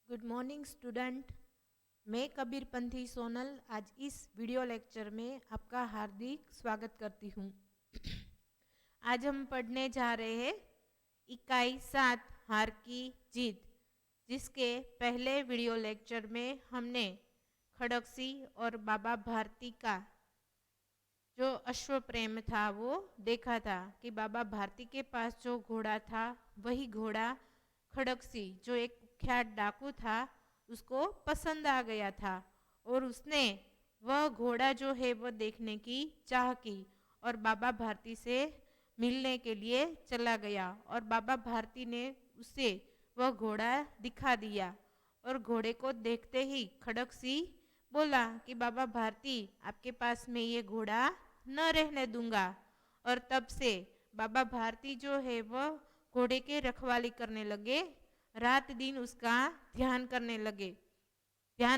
Good morning student. मैं कबीरपंथी सोनल आज इस वीडियो लेक्चर में आपका हार्दिक स्वागत करती हूँ। आज हम पढ़ने जा रहे हैं इकाई 7 हार की जीत, जिसके पहले वीडियो लेक्चर में हमने खड़गसी और बाबा भारती का जो अश्व प्रेम था वो देखा था कि बाबा भारती के पास जो घोड़ा था वही घोड़ा खड़गसी जो एक कुख्यात डाकू था उसको पसंद आ गया था और उसने वह घोड़ा जो है वह देखने की चाह की और बाबा भारती से मिलने के लिए चला गया और बाबा भारती ने उसे वह घोड़ा दिखा दिया और घोड़े को देखते ही खड़गसी बोला कि बाबा भारती आपके पास मैं ये घोड़ा न रहने दूंगा। और तब से बाबा भारती जो है वह घोड़े के रखवाली करने लगे, रात दिन उसका ध्यान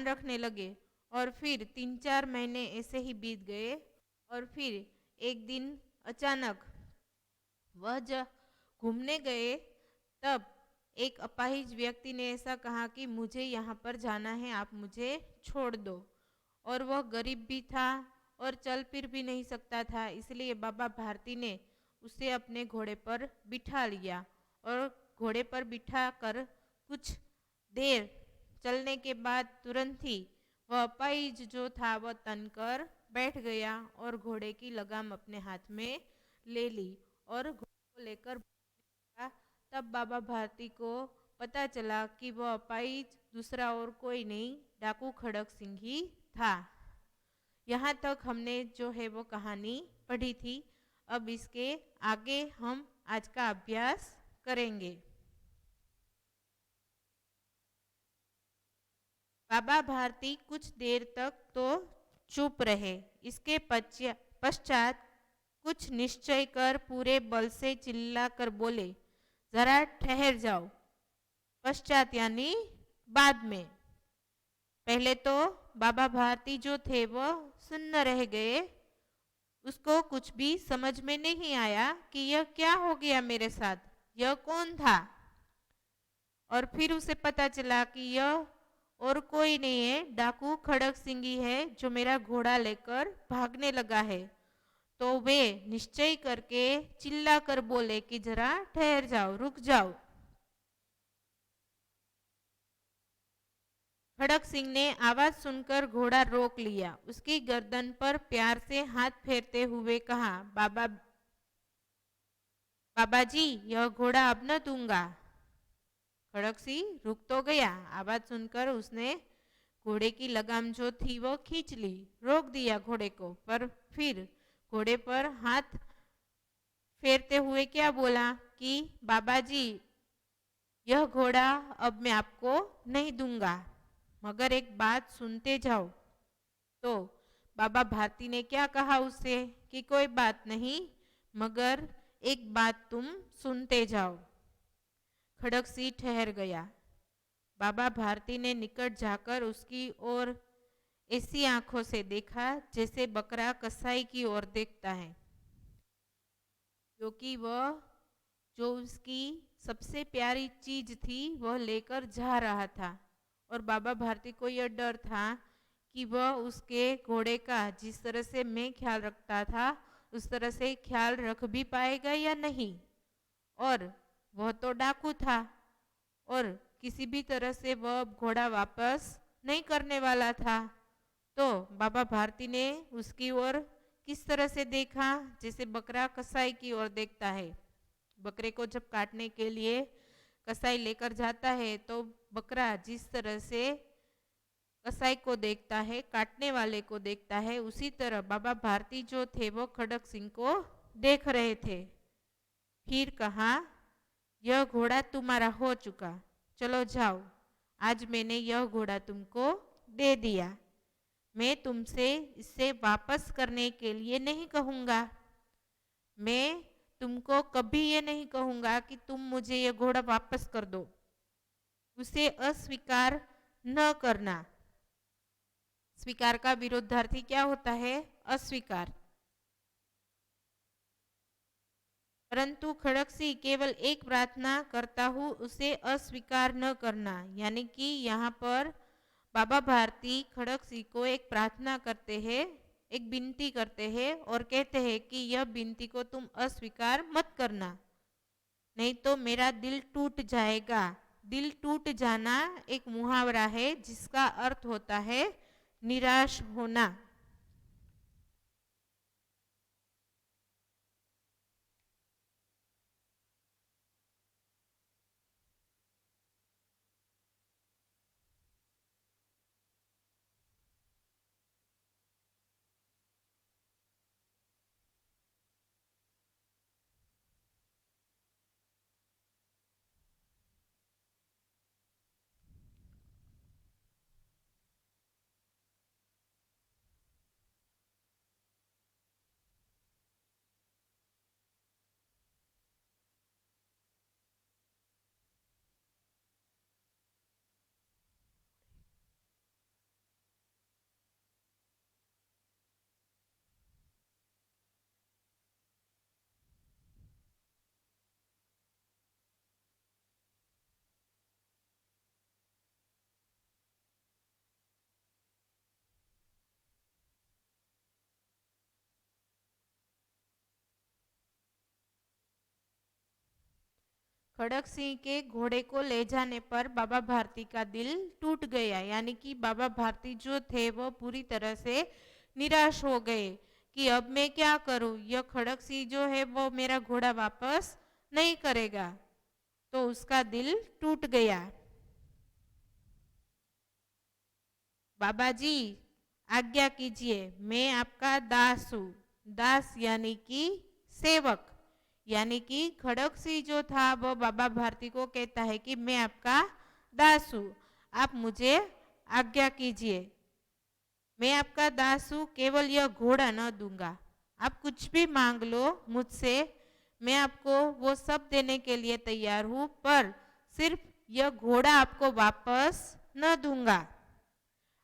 रखने लगे और फिर 3-4 महीने ऐसे ही बीत गए। और फिर एक दिन अचानक वह जब घूमने गए तब एक अपाहिज व्यक्ति ने ऐसा कहा कि मुझे यहाँ पर जाना है, आप मुझे छोड़ दो। और वह गरीब भी था और चल फिर भी नहीं सकता था, इसलिए बाबा भारती ने उसे अपने घोड़े पर बिठा लिया और घोड़े पर बिठा कर कुछ देर चलने के बाद तुरंत ही वह अपाहिज जो था वह तनकर बैठ गया और घोड़े की लगाम अपने हाथ में ले ली और घोड़े को लेकर भागा। तब बाबा भारती को पता चला कि वह अपाहिज दूसरा और कोई नहीं, डाकू खड़ग सिंह ही था। यहाँ तक हमने जो है वो कहानी पढ़ी थी। अब इसके आगे हम आज का अभ्यास करेंगे। बाबा भारती कुछ देर तक तो चुप रहे। इसके पश्चात कुछ निश्चय कर पूरे बल से चिल्लाकर बोले, जरा ठहर जाओ। पश्चात यानी बाद में। पहले तो बाबा भारती जो थे वह सुन्न रह गए। उसको कुछ भी समझ में नहीं आया कि यह क्या हो गया मेरे साथ, यह कौन था। और फिर उसे पता चला कि यह और कोई नहीं है, डाकू खड़ग सिंह ही है जो मेरा घोड़ा लेकर भागने लगा है। तो वे निश्चय करके चिल्ला कर बोले कि जरा ठहर जाओ, रुक जाओ। खड़ग सिंह ने आवाज सुनकर घोड़ा रोक लिया। उसकी गर्दन पर प्यार से हाथ फेरते हुए कहा, बाबा जी यह घोड़ा अब न दूंगा। खड़ग सिंह रुक तो गया। आवाज सुनकर उसने घोड़े की लगाम जो थी वो खींच ली, रोक दिया घोड़े को, पर फिर घोड़े पर हाथ फेरते हुए क्या बोला कि बाबा जी यह घोड़ा अब मैं आपको नहीं दूंगा, मगर एक बात सुनते जाओ। तो बाबा भारती ने क्या कहा उससे कि कोई बात नहीं, मगर एक बात तुम सुनते जाओ। खड़ग सिंह ठहर गया। बाबा भारती ने निकट जाकर उसकी ओर ऐसी आंखों से देखा जैसे बकरा कसाई की ओर देखता है, क्योंकि वह जो उसकी सबसे प्यारी चीज थी वह लेकर जा रहा था। और बाबा भारती को यह डर था कि वह उसके घोड़े का जिस तरह से मैं ख्याल रखता था उस तरह से ख्याल रख भी पाएगा या नहीं। और वह तो डाकू था और किसी भी तरह से वह घोड़ा वापस नहीं करने वाला था। तो बाबा भारती ने उसकी ओर किस तरह से देखा, जैसे बकरा कसाई की ओर देखता है। बकरे को जब काटने के लिए कसाई लेकर जाता है तो बकरा जिस तरह से कसाई को देखता है, काटने वाले को देखता है, उसी तरह बाबा भारती जो थे वो खड़ग सिंह को देख रहे थे। फिर कहा, यह घोड़ा तुम्हारा हो चुका, चलो जाओ, आज मैंने यह घोड़ा तुमको दे दिया। मैं तुमसे इसे वापस करने के लिए नहीं कहूँगा। मैं तुमको कभी ये नहीं कहूँगा कि तुम मुझे ये घोड़ा वापस कर दो। उसे अस्वीकार न करना। स्वीकार का विरोधार्थी क्या होता है? अस्वीकार। परंतु खड़गसिंह केवल एक प्रार्थना करता हूँ, उसे अस्वीकार न करना। यानी कि यहाँ पर बाबा भारती खड़गसिंह को एक प्रार्थना करते हैं, एक विनती करते हैं और कहते हैं कि यह विनती को तुम अस्वीकार मत करना, नहीं तो मेरा दिल टूट जाएगा। दिल टूट जाना एक मुहावरा है जिसका अर्थ होता है निराश होना। खड़क सिंह के घोड़े को ले जाने पर बाबा भारती का दिल टूट गया। यानी कि बाबा भारती जो थे वो पूरी तरह से निराश हो गए कि अब मैं क्या करूं, यह खड़क सिंह जो है वो मेरा घोड़ा वापस नहीं करेगा। तो उसका दिल टूट गया। बाबा जी आज्ञा कीजिए, मैं आपका दास हूँ। दास यानी कि सेवक। यानी कि खड़क सिंह जो था वो बाबा भारती को कहता है कि मैं आपका दास हूँ, आप मुझे आज्ञा कीजिए। मैं आपका दास हूँ, केवल यह घोड़ा न दूंगा। आप कुछ भी मांग लो मुझसे, मैं आपको वो सब देने के लिए तैयार हूँ, पर सिर्फ यह घोड़ा आपको वापस न दूंगा।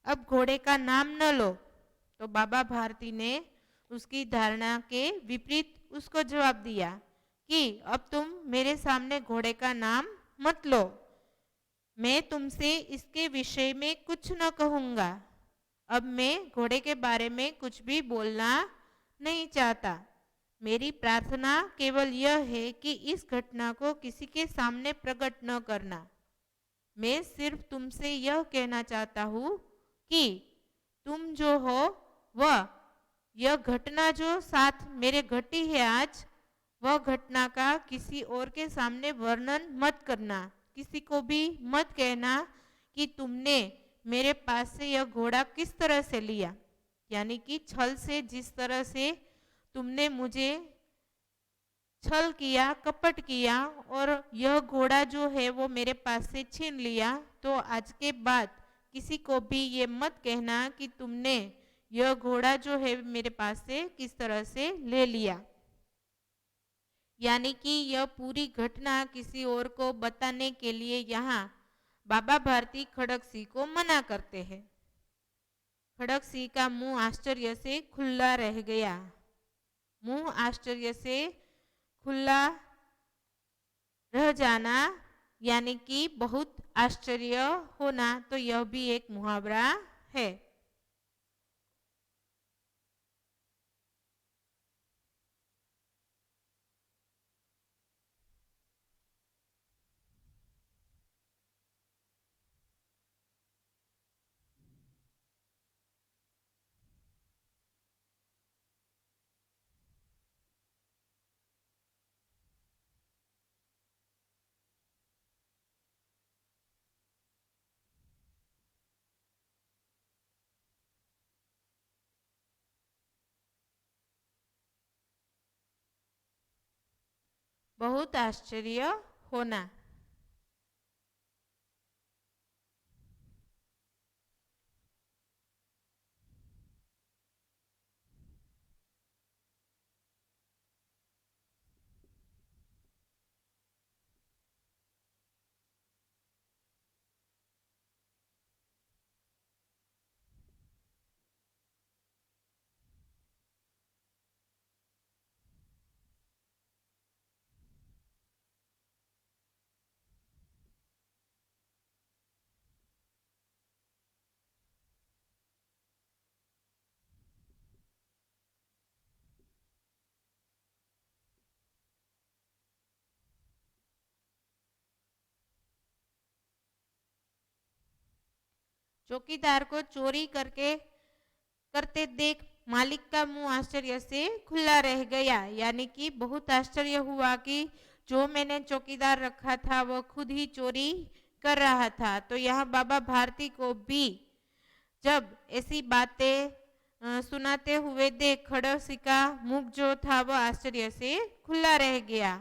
अब घोड़े का नाम न लो। तो बाबा भारती ने उसकी धारणा के विपरीत उसको जवाब दिया कि अब तुम मेरे सामने घोड़े का नाम मत लो, मैं तुमसे इसके विषय में कुछ न कहूँगा। अब मैं घोड़े के बारे में कुछ भी बोलना नहीं चाहता। मेरी प्रार्थना केवल यह है कि इस घटना को किसी के सामने प्रकट न करना। मैं सिर्फ तुमसे यह कहना चाहता हूँ कि तुम जो हो वह, यह घटना जो साथ मेरे घटी है आज, वह घटना का किसी और के सामने वर्णन मत करना। किसी को भी मत कहना कि तुमने मेरे पास से यह घोड़ा किस तरह से लिया। यानी कि छल से, जिस तरह से तुमने मुझे छल किया, कपट किया और यह घोड़ा जो है वो मेरे पास से छीन लिया, तो आज के बाद किसी को भी ये मत कहना कि तुमने यह घोड़ा जो है मेरे पास से किस तरह से ले लिया। यानी कि यह पूरी घटना किसी और को बताने के लिए यहाँ बाबा भारती खड़क सिंह को मना करते हैं। खड़क सिंह का मुंह आश्चर्य से खुला रह गया। मुंह आश्चर्य से खुला रह जाना यानी कि बहुत आश्चर्य होना, तो यह भी एक मुहावरा है। बहुत आश्चर्य होना। चौकीदार को चोरी करते देख मालिक का मुंह आश्चर्य से खुला रह गया। यानी कि बहुत आश्चर्य हुआ कि जो मैंने चौकीदार रखा था वो खुद ही चोरी कर रहा था। तो यहाँ बाबा भारती को भी जब ऐसी बातें सुनाते हुए देख खड़ोसी का मुख जो था वो आश्चर्य से खुला रह गया।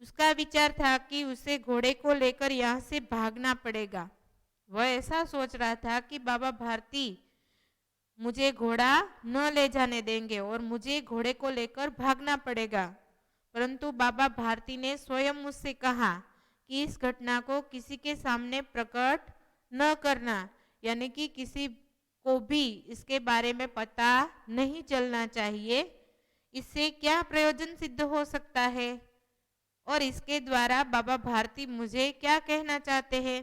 उसका विचार था कि उसे घोड़े को लेकर यहाँ से भागना पड़ेगा। वह ऐसा सोच रहा था कि बाबा भारती मुझे घोड़ा न ले जाने देंगे और मुझे घोड़े को लेकर भागना पड़ेगा। परंतु बाबा भारती ने स्वयं मुझसे कहा कि इस घटना को किसी के सामने प्रकट न करना, यानी कि किसी को भी इसके बारे में पता नहीं चलना चाहिए। इससे क्या प्रयोजन सिद्ध हो सकता है और इसके द्वारा बाबा भारती मुझे क्या कहना चाहते हैं।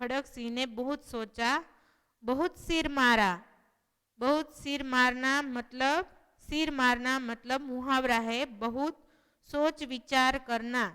खड़क सिंह ने बहुत सोचा, बहुत सिर मारा। बहुत सिर मारना मतलब मुहावरा है, बहुत सोच विचार करना।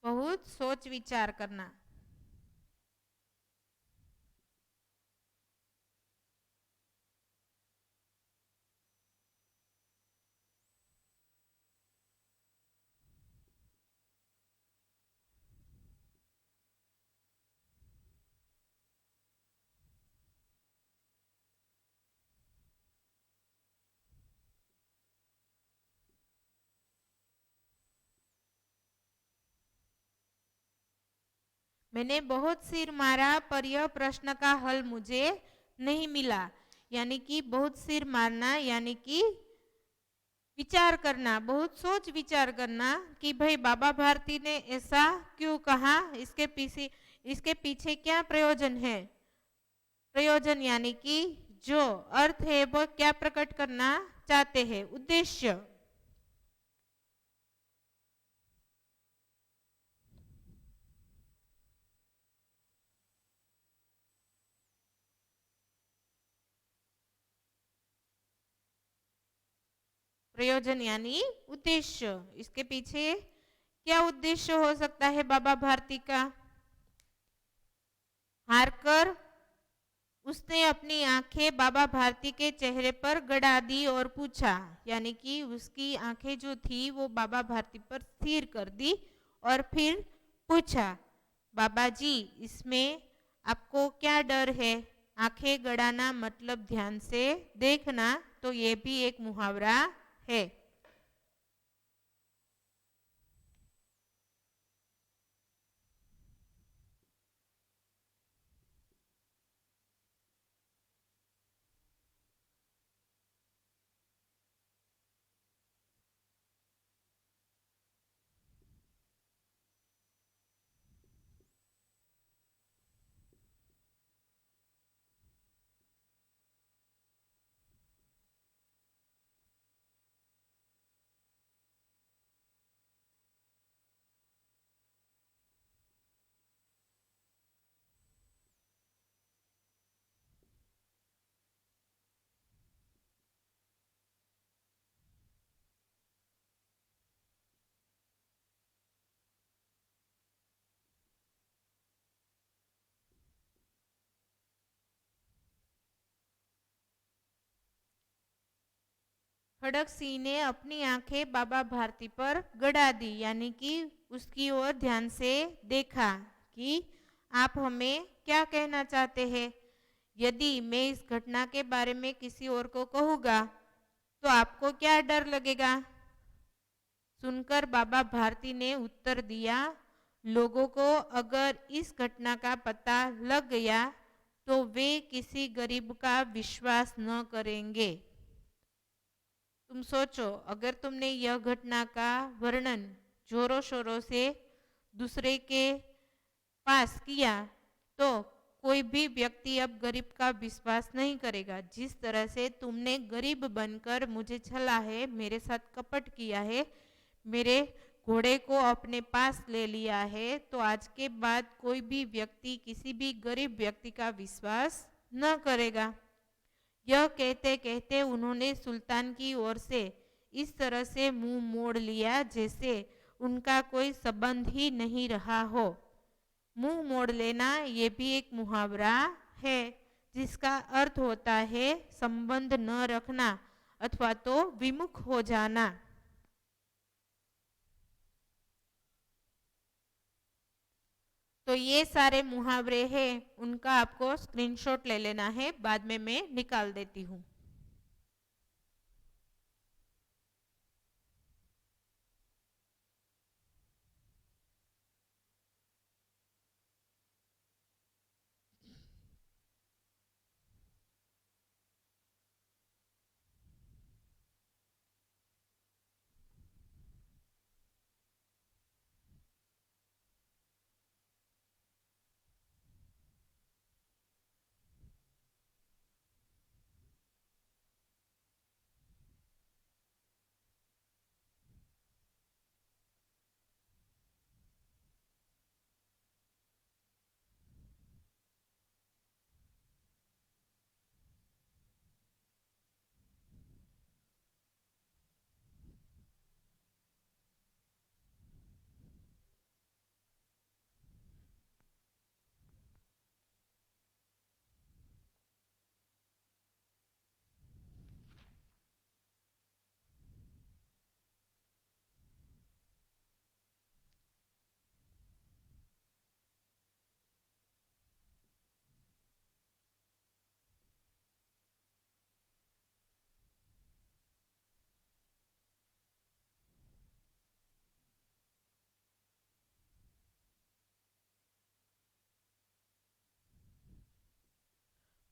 बहुत सोच विचार करना। मैंने बहुत सिर मारा पर यह प्रश्न का हल मुझे नहीं मिला। यानी कि बहुत सिर मारना यानी कि विचार करना, बहुत सोच विचार करना कि भाई बाबा भारती ने ऐसा क्यों कहा, इसके पीछे क्या प्रयोजन है। प्रयोजन यानी कि जो अर्थ है वो क्या प्रकट करना चाहते हैं, उद्देश्य। प्रयोजन यानी उद्देश्य। इसके पीछे क्या उद्देश्य हो सकता है बाबा भारती का। हारकर उसने अपनी आंखें बाबा भारती के चेहरे पर गड़ा दी और पूछा, यानी कि उसकी आंखें जो थी वो बाबा भारती पर स्थिर कर दी और फिर पूछा, बाबा जी इसमें आपको क्या डर है। आंखें गड़ाना मतलब ध्यान से देखना, तो ये भी एक मुहावरा है। खड़क सिंह ने अपनी आंखें बाबा भारती पर गड़ा दी, यानी कि उसकी ओर ध्यान से देखा कि आप हमें क्या कहना चाहते हैं। यदि मैं इस घटना के बारे में किसी और को कहूँगा तो आपको क्या डर लगेगा। सुनकर बाबा भारती ने उत्तर दिया, लोगों को अगर इस घटना का पता लग गया तो वे किसी गरीब का विश्वास न करेंगे। तुम सोचो, अगर तुमने यह घटना का वर्णन जोरों शोरों से दूसरे के पास किया तो कोई भी व्यक्ति अब गरीब का विश्वास नहीं करेगा। जिस तरह से तुमने गरीब बनकर मुझे छला है, मेरे साथ कपट किया है, मेरे घोड़े को अपने पास ले लिया है, तो आज के बाद कोई भी व्यक्ति किसी भी गरीब व्यक्ति का विश्वास न करेगा। यह कहते कहते उन्होंने सुल्तान की ओर से इस तरह से मुंह मोड़ लिया जैसे उनका कोई संबंध ही नहीं रहा हो। मुंह मोड़ लेना ये भी एक मुहावरा है जिसका अर्थ होता है संबंध न रखना अथवा तो विमुख हो जाना। तो ये सारे मुहावरे हैं, उनका आपको स्क्रीनशॉट ले लेना है, बाद में मैं निकाल देती हूँ।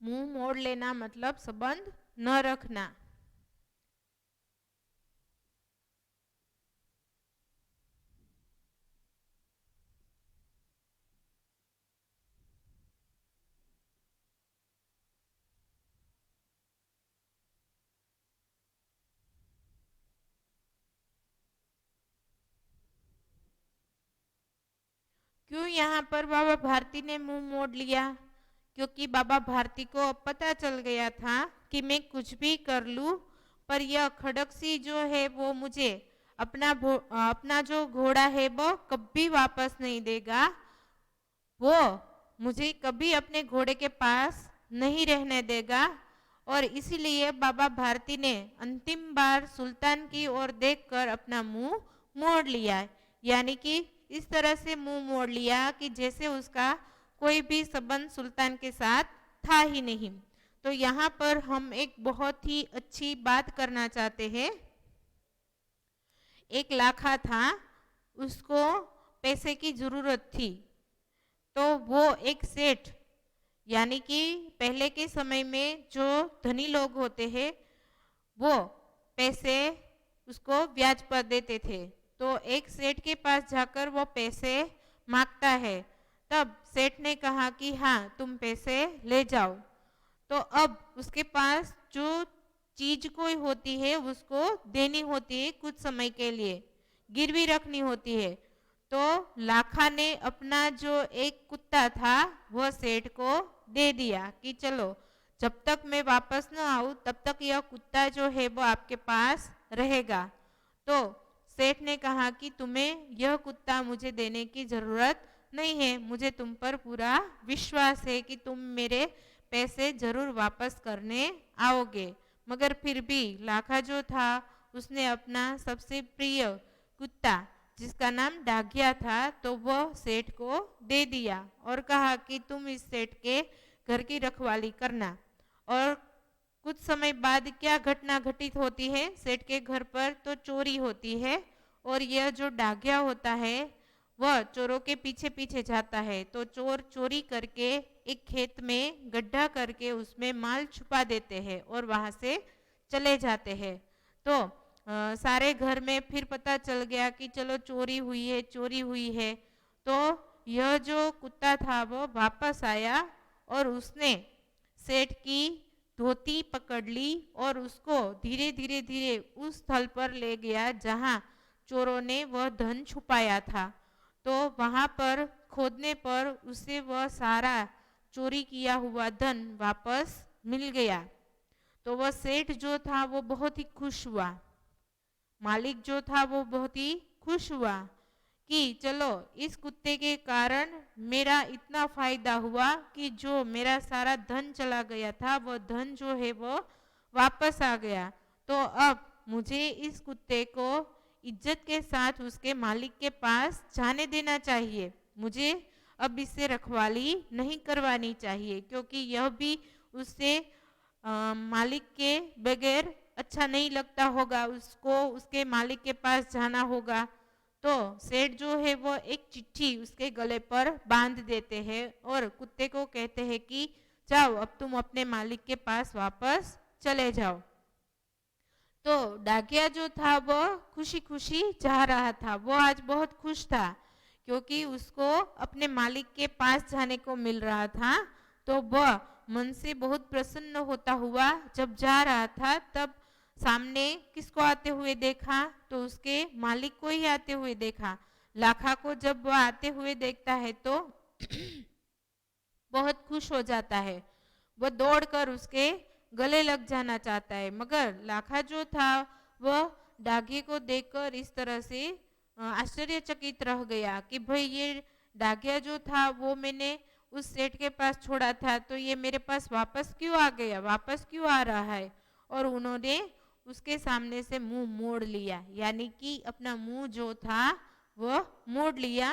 मुंह मोड़ लेना मतलब संबंध न रखना। क्यों यहाँ पर बाबा भारती ने मुंह मोड़ लिया? क्योंकि बाबा भारती को अब पता चल गया था कि मैं कुछ भी कर लूं पर यह खड़गसी जो है वो मुझे अपना जो घोड़ा है वो कभी वापस नहीं देगा। वो मुझे कभी अपने घोड़े के पास नहीं रहने देगा। और इसीलिए बाबा भारती ने अंतिम बार सुल्तान की ओर देखकर अपना मुंह मोड़ लिया। यानी कि इस तरह से मुंह मोड़ लिया कि जैसे उसका कोई भी संबंध सुल्तान के साथ था ही नहीं। तो यहाँ पर हम एक बहुत ही अच्छी बात करना चाहते हैं। एक लाखा था, उसको पैसे की जरूरत थी, तो वो एक सेठ यानी कि पहले के समय में जो धनी लोग होते हैं वो पैसे उसको ब्याज पर देते थे। तो एक सेठ के पास जाकर वो पैसे मांगता है। तब सेठ ने कहा कि हाँ तुम पैसे ले जाओ। तो अब उसके पास जो चीज कोई होती है उसको देनी होती है, कुछ समय के लिए गिरवी रखनी होती है। तो लाखा ने अपना जो एक कुत्ता था वह सेठ को दे दिया कि चलो जब तक मैं वापस न आऊं तब तक यह कुत्ता जो है वो आपके पास रहेगा। तो सेठ ने कहा कि तुम्हें यह कुत्ता मुझे देने की जरूरत नहीं है, मुझे तुम पर पूरा विश्वास है कि तुम मेरे पैसे जरूर वापस करने आओगे। मगर फिर भी लाखा जो था उसने अपना सबसे प्रिय कुत्ता जिसका नाम डाघिया था तो वह सेठ को दे दिया और कहा कि तुम इस सेठ के घर की रखवाली करना। और कुछ समय बाद क्या घटना घटित होती है सेठ के घर पर? तो चोरी होती है और यह जो डाघिया होता है वह चोरों के पीछे पीछे जाता है। तो चोर चोरी करके एक खेत में गड्ढा करके उसमें माल छुपा देते हैं और वहां से चले जाते हैं। तो सारे घर में फिर पता चल गया कि चलो चोरी हुई है, चोरी हुई है। तो यह जो कुत्ता था वो वापस आया और उसने सेठ की धोती पकड़ ली और उसको धीरे धीरे धीरे उस स्थल पर ले गया जहां चोरों ने वह धन छुपाया था। तो वहां पर खोदने पर उसे वह सारा चोरी किया हुआ धन वापस मिल गया। तो वह सेठ जो था वो बहुत ही खुश हुआ, मालिक जो था वो बहुत ही खुश हुआ कि चलो इस कुत्ते के कारण मेरा इतना फायदा हुआ कि जो मेरा सारा धन चला गया था वह धन जो है वो वापस आ गया। तो अब मुझे इस कुत्ते को इज्जत के साथ उसके मालिक के पास जाने देना चाहिए। मुझे अब इससे रखवाली नहीं करवानी चाहिए, क्योंकि यह भी उससे मालिक के बगैर अच्छा नहीं लगता होगा, उसको उसके मालिक के पास जाना होगा। तो सेठ जो है वो एक चिट्ठी उसके गले पर बांध देते हैं और कुत्ते को कहते हैं कि जाओ अब तुम अपने मालिक के पास वापस चले जाओ। तो डाकिया जो था वो खुशी खुशी जा रहा था, वो आज बहुत खुश था क्योंकि उसको अपने मालिक के पास जाने को मिल रहा था। तो वह मन से बहुत प्रसन्न होता हुआ जब जा रहा था, तब सामने किसको आते हुए देखा? तो उसके मालिक को ही आते हुए देखा। लाखा को जब वह आते हुए देखता है तो बहुत खुश हो जाता है, वह दौड़कर उसके गले लग जाना चाहता है। मगर लाखा जो था वह डाकिये को देखकर इस तरह से आश्चर्यचकित रह गया कि भाई ये डाकिया जो था वो मैंने उस सेठ के पास छोड़ा था, तो ये मेरे पास वापस क्यों आ गया, वापस क्यों आ रहा है? और उन्होंने उसके सामने से मुंह मोड़ लिया, यानी कि अपना मुंह जो था वह मोड़ लिया,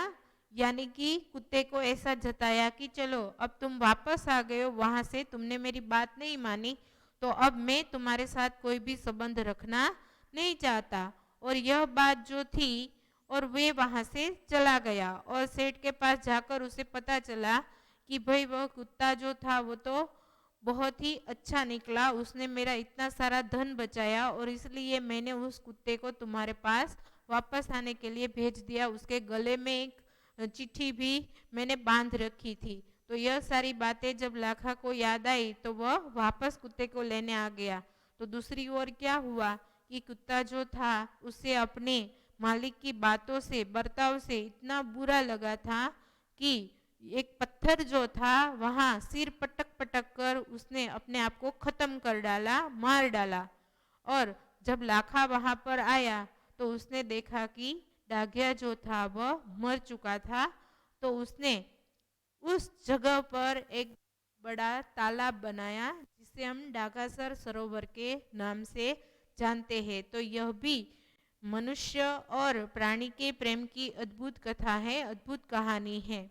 यानी कि कुत्ते को ऐसा जताया कि चलो अब तुम वापस आ गए हो वहां से, तुमने मेरी बात नहीं मानी, तो अब मैं तुम्हारे साथ कोई भी संबंध रखना नहीं चाहता। और यह बात जो थी और वे वहां से चला गया और सेठ के पास जाकर उसे पता चला कि भाई वह कुत्ता जो था वो तो बहुत ही अच्छा निकला, उसने मेरा इतना सारा धन बचाया और इसलिए मैंने उस कुत्ते को तुम्हारे पास वापस आने के लिए भेज दिया। उसके गले में एक चिट्ठी भी मैंने बांध रखी थी। तो यह सारी बातें जब लाखा को याद आई तो वह वापस कुत्ते को लेने आ गया। तो दूसरी ओर क्या हुआ कि कुत्ता जो था उसे अपने मालिक की बातों से, बर्ताव से इतना बुरा लगा था कि एक पत्थर जो था वहां सिर पटक पटक कर उसने अपने आप को खत्म कर डाला, मार डाला। और जब लाखा वहां पर आया तो उसने देखा कि डाकिया जो था वह मर चुका था। तो उसने उस जगह पर एक बड़ा तालाब बनाया जिसे हम डाकासर सरोवर के नाम से जानते हैं। तो यह भी मनुष्य और प्राणी के प्रेम की अद्भुत कथा है, अद्भुत कहानी है।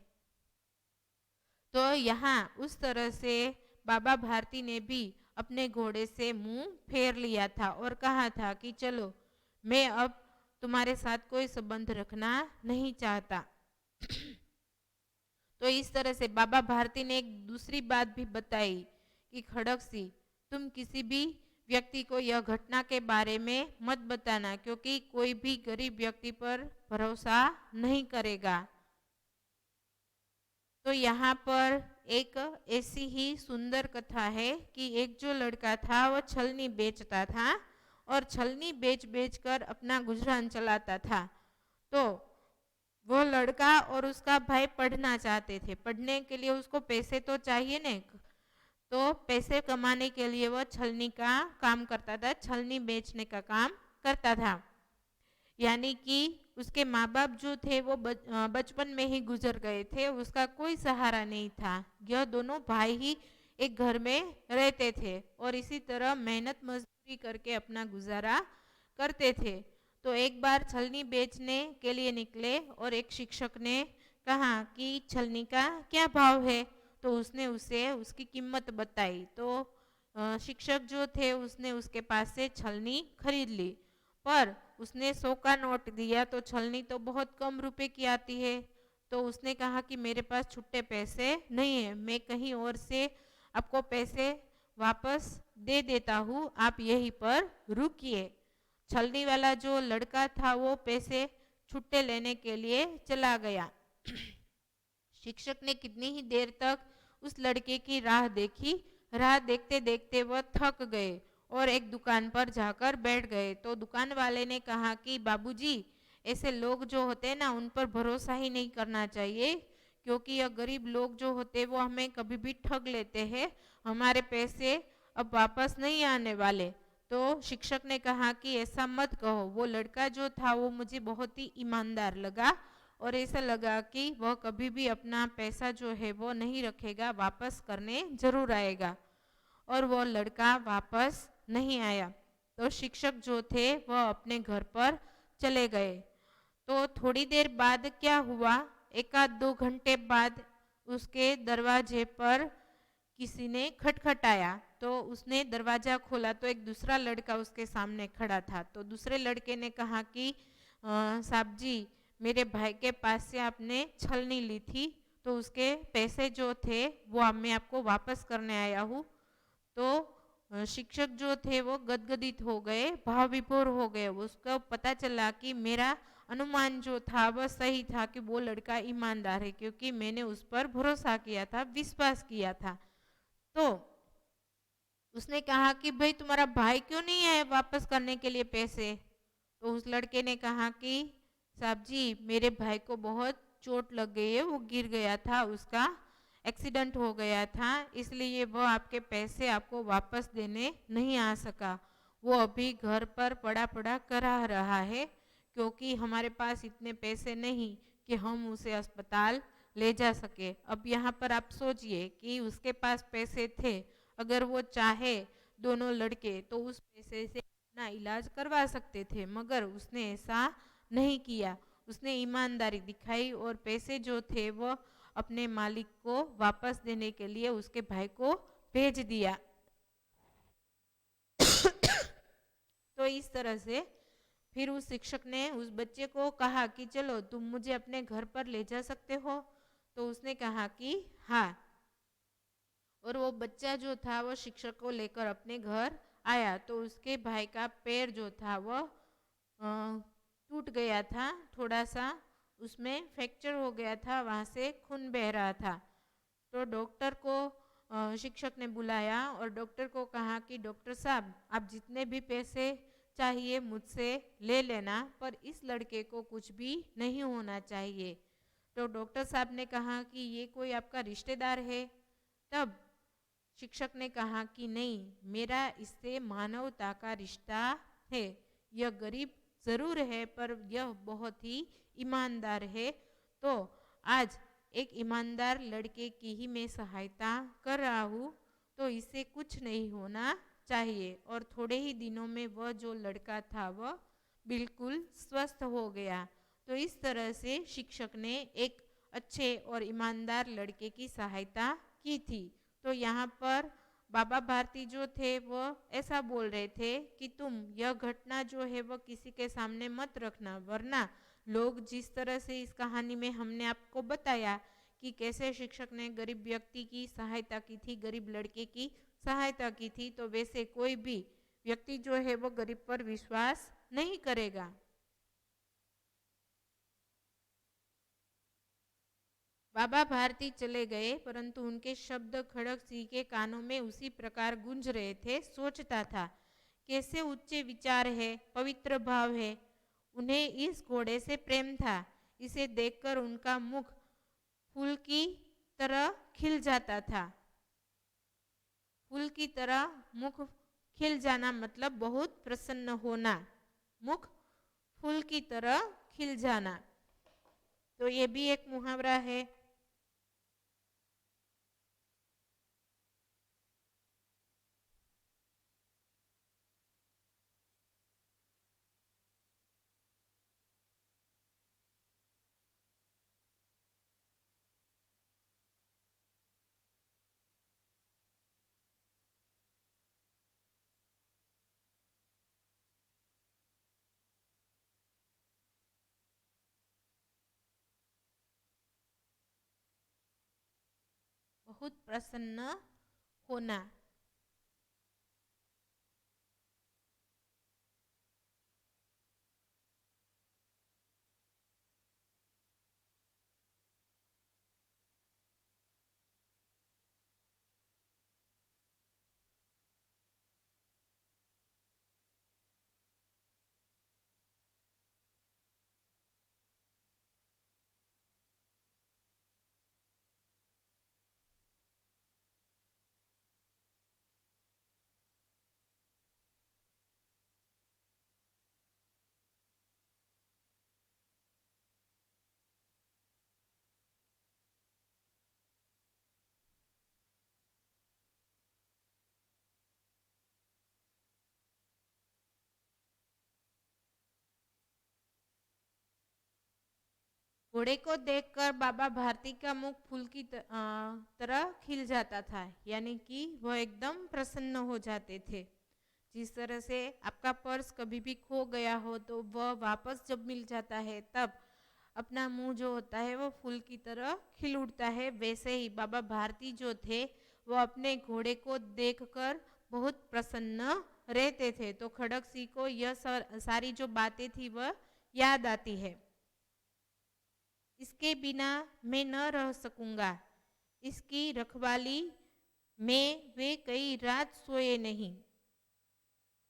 तो यहाँ उस तरह से बाबा भारती ने भी अपने घोड़े से मुंह फेर लिया था और कहा था कि चलो मैं अब तुम्हारे साथ कोई संबंध रखना नहीं चाहता। तो इस तरह से बाबा भारती ने एक दूसरी बात भी बताई कि खड़क सिंह, तुम किसी भी व्यक्ति को यह घटना के बारे में मत बताना, क्योंकि कोई भी गरीब व्यक्ति पर भरोसा नहीं करेगा। तो यहाँ पर एक ऐसी ही सुंदर कथा है कि एक जो लड़का था वह छलनी बेचता था और छलनी बेच बेच कर अपना गुजरान चलाता था। तो वो लड़का और उसका भाई पढ़ना चाहते थे, पढ़ने के लिए उसको पैसे तो चाहिए न, तो पैसे कमाने के लिए वह छलनी का काम करता था, छलनी बेचने का काम करता था। यानी कि उसके माँ बाप जो थे वो बचपन में ही गुजर गए थे, उसका कोई सहारा नहीं था। यह दोनों भाई ही एक घर में रहते थे और इसी तरह मेहनत मजदूरी करके अपना गुजारा करते थे। तो एक बार छलनी बेचने के लिए निकले और एक शिक्षक ने कहा कि छलनी का क्या भाव है? तो उसने उसे उसकी कीमत बताई। तो शिक्षक जो थे उसने उसके पास से छलनी खरीद ली, पर उसने 100 का नोट दिया तो छलनी तो बहुत कम रुपए की आती है। तो उसने कहा कि मेरे पास छुट्टे पैसे नहीं है, मैं कहीं और से आपको पैसे वापस दे देता हूँ, आप यहीं पर रुकिए। छलनी वाला जो लड़का था वो पैसे छुट्टे लेने के लिए चला गया। शिक्षक ने कितनी ही देर तक उस लड़के की राह देखी। राह देखते देखते वह थक गए और एक दुकान पर जाकर बैठ गए। तो दुकान वाले ने कहा कि बाबूजी, ऐसे लोग जो होते हैं ना, उन पर भरोसा ही नहीं करना चाहिए, क्योंकि यह गरीब लोग जो होते हैं वो हमें कभी भी ठग लेते हैं। हमारे पैसे अब वापस नहीं आने वाले। तो शिक्षक ने कहा कि ऐसा मत कहो। वो लड़का जो था वो मुझे बहुत ही ईमानदार लगा और ऐसा लगा कि वह कभी भी अपना पैसा जो है वो नहीं रखेगा, वापस करने जरूर आएगा। और वो लड़का वापस नहीं आया। तो शिक्षक जो थे वह अपने घर पर चले गए। तो थोड़ी देर बाद क्या हुआ, एक आध 2 घंटे बाद उसके दरवाजे पर किसी ने खटखटाया। तो उसने दरवाजा खोला तो एक दूसरा लड़का उसके सामने खड़ा था। तो दूसरे लड़के ने कहा कि साहब जी, मेरे भाई के पास से आपने छलनी ली थी, तो उसके पैसे जो थे वो मैं आपको वापस करने आया हूँ। तो शिक्षक जो थे वो गदगदित हो गए, भाव विभोर हो गए। उसको पता चला कि मेरा अनुमान जो था वह सही था कि वो लड़का ईमानदार है, क्योंकि मैंने उस पर भरोसा किया था, विश्वास किया था। तो उसने कहा कि भाई तुम्हारा भाई क्यों नहीं आया वापस करने के लिए पैसे। तो उस लड़के ने कहा कि साहब जी, मेरे भाई को बहुत चोट लग गई है, वो गिर गया था, उसका एक्सीडेंट हो गया था, इसलिए वो आपके पैसे आपको वापस देने नहीं आ सका। वो अभी घर पर पड़ा पड़ा करा रहा है, क्योंकि हमारे पास इतने पैसे नहीं कि हम उसे अस्पताल ले जा सके। अब यहाँ पर आप सोचिए कि उसके पास पैसे थे, अगर वो चाहे दोनों लड़के तो उस पैसे से अपना इलाज करवा सकते थे, मगर उसने ऐसा नहीं किया। उसने ईमानदारी दिखाई और पैसे जो थे वो अपने मालिक को वापस देने के लिए उसके भाई को भेज दिया। तो इस तरह से फिर उस शिक्षक ने उस बच्चे को कहा कि चलो तुम मुझे अपने घर पर ले जा सकते हो। तो उसने कहा कि हाँ। और वो बच्चा जो था वो शिक्षक को लेकर अपने घर आया। तो उसके भाई का पैर जो था वो टूट गया था, थोड़ा सा उसमें फ्रैक्चर हो गया था, वहाँ से खून बह रहा था। तो डॉक्टर को शिक्षक ने बुलाया और डॉक्टर को कहा कि डॉक्टर साहब, आप जितने भी पैसे चाहिए मुझसे ले लेना, पर इस लड़के को कुछ भी नहीं होना चाहिए। तो डॉक्टर साहब ने कहा कि ये कोई आपका रिश्तेदार है। तब शिक्षक ने कहा कि नहीं, मेरा इससे मानवता का रिश्ता है। यह गरीब जरूर है पर यह बहुत ही ईमानदार है। तो आज एक ईमानदार लड़के की ही मैं सहायता कर रहा हूँ, तो इससे कुछ नहीं होना चाहिए। और थोड़े ही दिनों में वह जो लड़का था वह बिल्कुल स्वस्थ हो गया। तो इस तरह से शिक्षक ने एक अच्छे और ईमानदार लड़के की सहायता की थी। तो यहाँ पर बाबा भारती जो थे वो ऐसा बोल रहे थे कि तुम यह घटना जो है वह किसी के सामने मत रखना, वरना लोग जिस तरह से इस कहानी में हमने आपको बताया कि कैसे शिक्षक ने गरीब व्यक्ति की सहायता की थी, गरीब लड़के की सहायता की थी, तो वैसे कोई भी व्यक्ति जो है वो गरीब पर विश्वास नहीं करेगा। बाबा भारती चले गए, परंतु उनके शब्द खड़क सिंह के कानों में उसी प्रकार गूंज रहे थे। सोचता था, कैसे उच्च विचार है, पवित्र भाव है। उन्हें इस घोड़े से प्रेम था। इसे देखकर उनका मुख फूल की तरह खिल जाता था। फूल की तरह मुख खिल जाना मतलब बहुत प्रसन्न होना, मुख फूल की तरह खिल जाना। तो ये भी एक मुहावरा है। बहुत प्रसन्न होना। घोड़े को देखकर बाबा भारती का मुख फूल की तरह खिल जाता था, यानी कि वह एकदम प्रसन्न हो जाते थे। जिस तरह से आपका पर्स कभी भी खो गया हो तो वह वापस जब मिल जाता है तब अपना मुंह जो होता है वो फूल की तरह खिल उठता है, वैसे ही बाबा भारती जो थे वो अपने घोड़े को देखकर बहुत प्रसन्न रहते थे। तो खड़क सिंह को यह सारी जो बातें थी वह याद आती है। इसके बिना मैं न रह सकूंगा, इसकी रखवाली में वे कई रात सोए नहीं।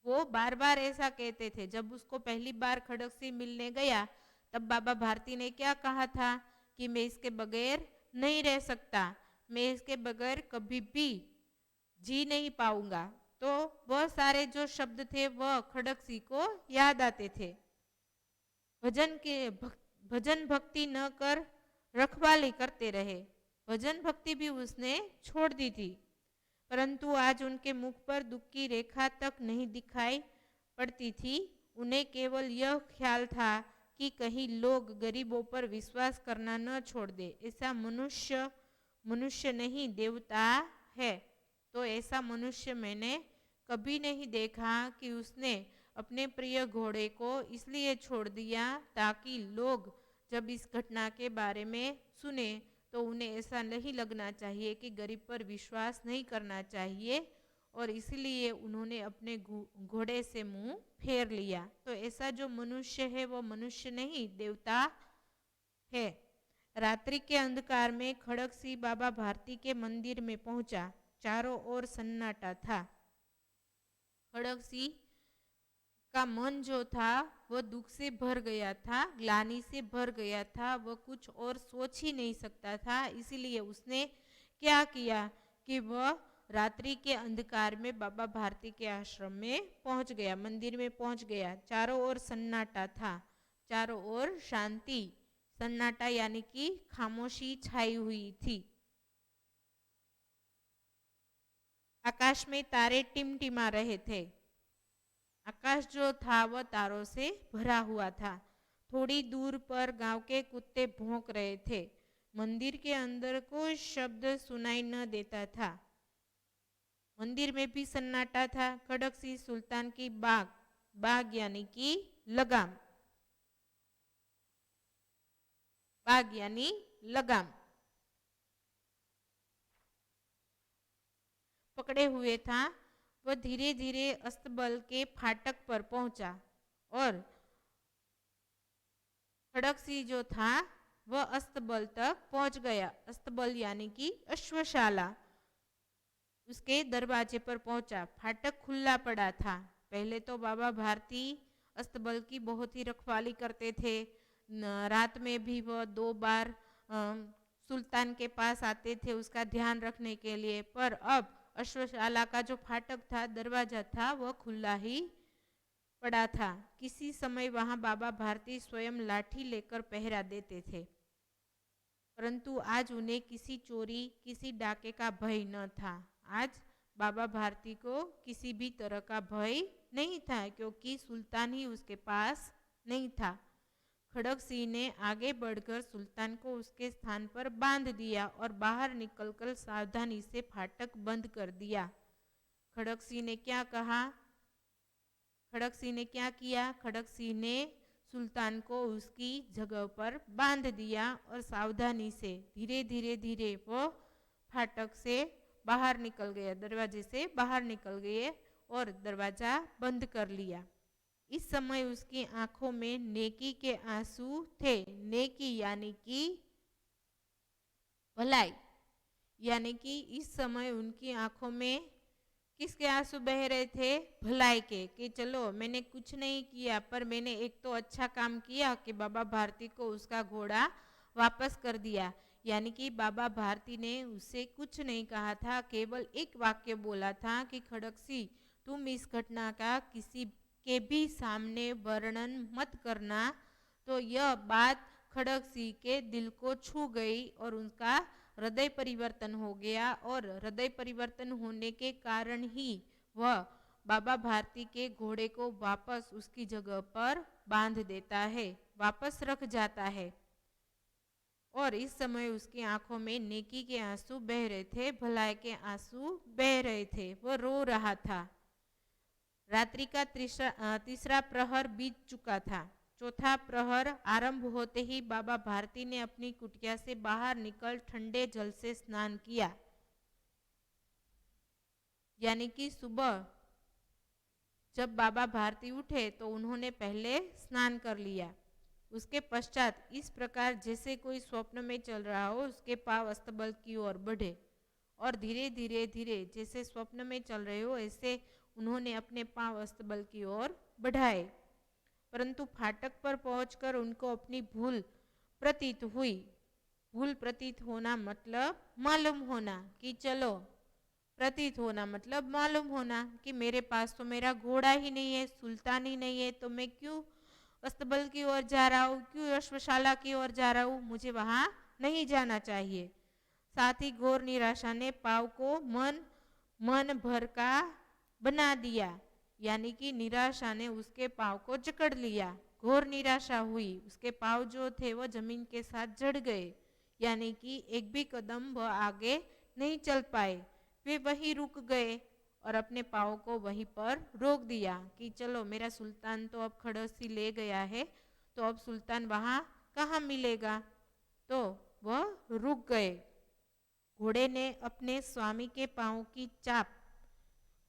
वो बार बार ऐसा कहते थे। जब उसको पहली बार खड़क सिंह मिलने गया तब बाबा भारती ने क्या कहा था कि मैं इसके बगैर नहीं रह सकता, मैं इसके बगैर कभी भी जी नहीं पाऊंगा। तो वह सारे जो शब्द थे वह खड़क सिंह को याद आते थे। भजन भक्ति न कर रखवाली करते रहे। भजन भक्ति भी उसने छोड़ दी थी, परंतु आज उनके मुख पर दुख की रेखा तक नहीं दिखाई पड़ती थी। उन्हें केवल यह ख्याल था कि कहीं लोग गरीबों पर विश्वास करना न छोड़ दे। ऐसा मनुष्य मनुष्य नहीं देवता है। तो ऐसा मनुष्य मैंने कभी नहीं देखा कि उसने अपने प्रिय घोड़े को इसलिए छोड़ दिया ताकि लोग जब इस घटना के बारे में सुने तो उन्हें ऐसा नहीं लगना चाहिए कि गरीब पर विश्वास नहीं करना चाहिए, और इसलिए उन्होंने अपने घोड़े से मुंह फेर लिया। तो ऐसा जो मनुष्य है वो मनुष्य नहीं देवता है। रात्रि के अंधकार में खड़क सिंह बाबा भारती के मंदिर में पहुंचा। चारों ओर सन्नाटा था। खड़क सिंह का मन जो था वह दुख से भर गया था, ग्लानि से भर गया था। वह कुछ और सोच ही नहीं सकता था। इसीलिए उसने क्या किया कि वह रात्रि के अंधकार में बाबा भारती के आश्रम में पहुंच गया, मंदिर में पहुंच गया। चारों ओर सन्नाटा था, चारों ओर शांति, सन्नाटा यानी कि खामोशी छाई हुई थी। आकाश में तारे टिमटिमा रहे थे। आकाश जो था वह तारों से भरा हुआ था। थोड़ी दूर पर गांव के कुत्ते भौंक रहे थे। मंदिर के अंदर कोई शब्द सुनाई न देता था। मंदिर में भी सन्नाटा था। खड़क सिंह सुल्तान की बाग यानी कि लगाम, बाग यानी लगाम पकड़े हुए था। वह धीरे धीरे अस्तबल के फाटक पर पहुंचा और खड़क सिंह जो था वह अस्तबल तक पहुंच गया। अस्तबल यानी कि अश्वशाला, उसके दरवाजे पर पहुंचा। फाटक खुला पड़ा था। पहले तो बाबा भारती अस्तबल की बहुत ही रखवाली करते थे। रात में भी वह 2 बार सुल्तान के पास आते थे उसका ध्यान रखने के लिए। पर अब अश्वशाला का जो फाटक था, दरवाजा था, वह खुला ही पड़ा था। किसी समय वहां बाबा भारती स्वयं लाठी लेकर पहरा देते थे, परंतु आज उन्हें किसी चोरी, किसी डाके का भय न था। आज बाबा भारती को किसी भी तरह का भय नहीं था, क्योंकि सुल्तान ही उसके पास नहीं था। खड़क सिंह ने आगे बढ़कर सुल्तान को उसके स्थान पर बांध दिया और बाहर निकलकर सावधानी से फाटक बंद कर दिया। खड़क सिंह ने क्या कहा? खड़क सिंह ने क्या किया? खड़क सिंह ने सुल्तान को उसकी जगह पर बांध दिया और सावधानी से धीरे धीरे धीरे वो फाटक से बाहर निकल गए, दरवाजे से बाहर निकल गए और दरवाजा बंद कर लिया। इस समय उसकी आंखों में नेकी के आंसू थे। नेकी यानी कि भलाई, यानी कि इस समय उनकी आंखों में किसके आंसू बह रहे थे? भलाई के, कि चलो मैंने कुछ नहीं किया पर मैंने एक तो अच्छा काम किया कि बाबा भारती को उसका घोड़ा वापस कर दिया। यानी कि बाबा भारती ने उससे कुछ नहीं कहा था, केवल एक वाक्य बोला था कि खड़क सिंह तुम इस घटना का किसी के भी सामने वर्णन मत करना। तो यह बात खड़क सिंह के दिल को छू गई और उनका हृदय परिवर्तन हो गया, और हृदय परिवर्तन होने के कारण ही वह बाबा भारती के घोड़े को वापस उसकी जगह पर बांध देता है, वापस रख जाता है। और इस समय उसकी आंखों में नेकी के आंसू बह रहे थे, भलाई के आंसू बह रहे थे। वह रो रहा था। रात्रि का तीसरा प्रहर बीत चुका था। चौथा प्रहर आरंभ होते ही बाबा भारती ने अपनी कुटिया से बाहर निकल ठंडे जल से स्नान किया। यानी कि सुबह जब बाबा भारती उठे तो उन्होंने पहले स्नान कर लिया। उसके पश्चात इस प्रकार जैसे कोई स्वप्न में चल रहा हो, उसके पांव अस्तबल की ओर बढ़े और धीरे धीरे धीरे जैसे स्वप्न में चल रहे हो ऐसे उन्होंने अपने पांव अस्तबल की ओर बढ़ाए। परंतु फाटक पर पहुंचकर उनको अपनी भूल प्रतीत हुई। भूल प्रतीत होना मतलब मालूम होना कि चलो, प्रतीत होना मतलब मालूम होना कि मेरे पास तो मेरा घोड़ा ही नहीं है, सुल्तान ही नहीं है, तो मैं क्यों अस्तबल की ओर जा रहा हूँ, क्यों अश्वशाला की ओर जा रहा हूँ, मुझे वहां नहीं जाना चाहिए। साथ ही घोर निराशा ने पाव को मन भर का बना दिया। यानी कि निराशा ने उसके पाव को जकड़ लिया। घोर निराशा हुई, उसके पाव जो थे वो जमीन के साथ जड़ गए। यानी कि एक भी कदम वह आगे नहीं चल पाए। वे वहीं रुक गए और अपने पाँव को वहीं पर रोक दिया कि चलो, मेरा सुल्तान तो अब खड़ोसी ले गया है, तो अब सुल्तान वहां कहाँ मिलेगा। तो वह रुक गए। घोड़े ने अपने स्वामी के पाँव की चाप